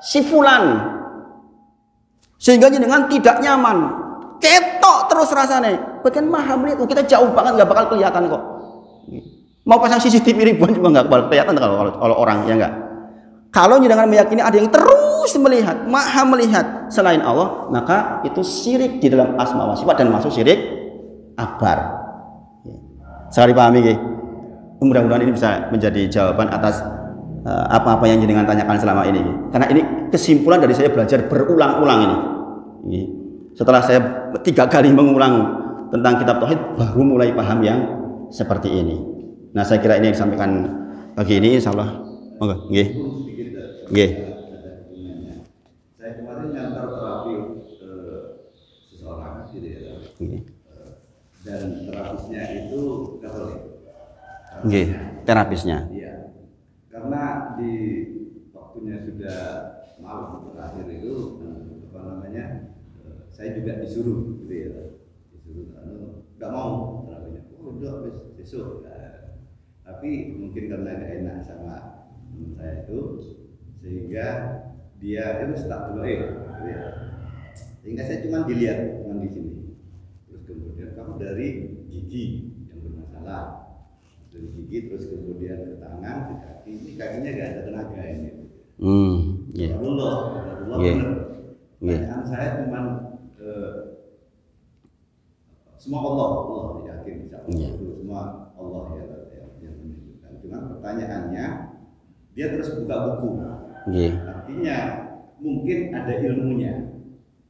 si fulan, sehingga jenengan tidak nyaman, ketok terus rasanya. Bagian maha melihat, kita jauh banget nggak bakal kelihatan kok. Mau pasang CCTV ribuan juga nggak bakal kelihatan kalau orang, ya nggak. Kalau jenengan meyakini ada yang terus melihat, maha melihat selain Allah, maka itu syirik di dalam asma wa sifat dan masuk syirik akbar. Sekali pahami nggih? Mudah-mudahan ini bisa menjadi jawaban atas apa-apa yang jenengan tanyakan selama ini. Karena ini kesimpulan dari saya belajar berulang-ulang ini. Setelah saya 3 kali mengulang tentang kitab tauhid, baru mulai paham yang seperti ini. Nah, saya kira ini yang disampaikan pagi ini, insyaallah. Monggo, nggih. Nggih. Saya kemarin ngantar terapi seseorang gitu ya. Dan terapisnya itu Katolik. Nggih, terapisnya. Iya. Karena di waktunya sudah malam terakhir itu apa namanya? Saya juga disuruh gitu ya. Disuruh enggak mau terapinya. Oh, udah besok. Tapi mungkin karena enggak enak sama teman saya itu, sehingga dia itu tak dulu gitu ya. Sehingga saya cuma dilihat di sini. Terus kemudian kamu dari gigi yang bermasalah, dari gigi terus kemudian ke tangan, ke kaki. Ini kakinya nggak ada tenaga ini. Allah benar. Pertanyaan saya cuma semua Allah yakin bisa semua Allah yang menunjukkan. Cuma pertanyaannya, dia terus buka buku. Artinya mungkin ada ilmunya.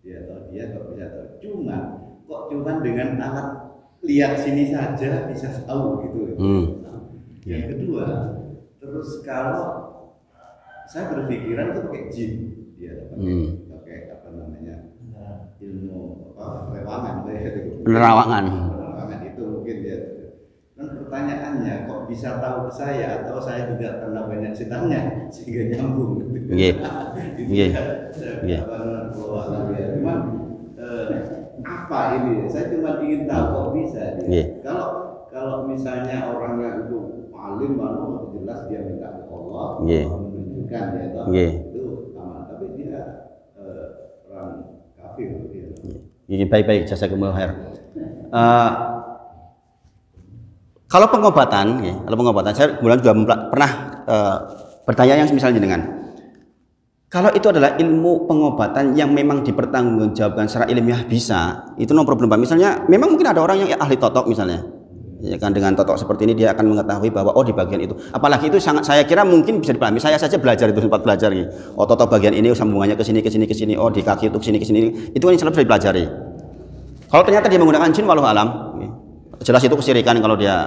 Dia tahu, dia kok bisa tahu. Cuma dengan alat lihat sini saja bisa tahu gitu. Yang kedua, terus kalau saya berpikiran itu pakai jin, dia pakai apa namanya ilmu penerawangan itu mungkin dia. Dan pertanyaannya, kok bisa tahu ke saya atau saya juga karena banyak setannya sehingga nyambung? Cuman apa ini? Saya cuma ingin tahu kok bisa. Kalau misalnya orangnya itu alim, malu jelas dia minta ke Allah, menunjukkan dia itu aman. Tapi dia orang kafir. Ini baik-baik, jazakumullah khair. Kalau pengobatan, saya kemudian juga pernah bertanya yang misalnya dengan, kalau itu adalah ilmu pengobatan yang memang dipertanggungjawabkan secara ilmiah bisa, itu no problem. Misalnya, memang mungkin ada orang yang ahli totok misalnya, ya kan, dengan totok seperti ini dia akan mengetahui bahwa oh di bagian itu, apalagi itu sangat saya kira mungkin bisa dipahami. Saya saja belajar itu, sempat belajar gitu. Oh totok bagian ini sambungannya ke sini, oh di kaki itu ke sini, itu kan selalu bisa dipelajari. Kalau ternyata dia menggunakan jin, walau alam. Jelas itu kesyirikan kalau dia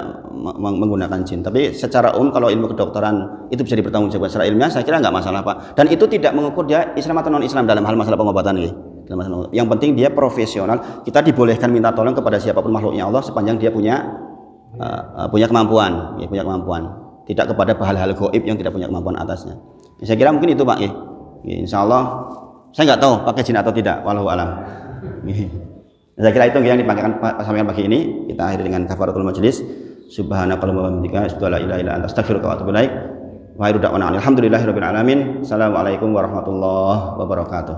menggunakan jin. Tapi secara umum kalau ilmu kedokteran itu bisa dipertanggungjawabkan secara ilmiah, saya kira nggak masalah, Pak. Dan itu tidak mengukur dia Islam atau non Islam dalam hal masalah pengobatan ini. Yang penting dia profesional. Kita dibolehkan minta tolong kepada siapapun makhluknya Allah sepanjang dia punya kemampuan, Tidak kepada hal-hal gaib yang tidak punya kemampuan atasnya. Saya kira mungkin itu, Pak. Insya Allah saya nggak tahu pakai jin atau tidak, walau alam. Saya kira itu yang disampaikan pagi ini. Kita akhiri dengan kafaratul majlis. Subhanakallahumma wa bihamdika asyhadu an la ilaha illa anta astaghfiruka wa atubu ilaik. Wa akhiru da'wana alhamdulillahirabbil alamin. Assalamualaikum warahmatullahi wabarakatuh.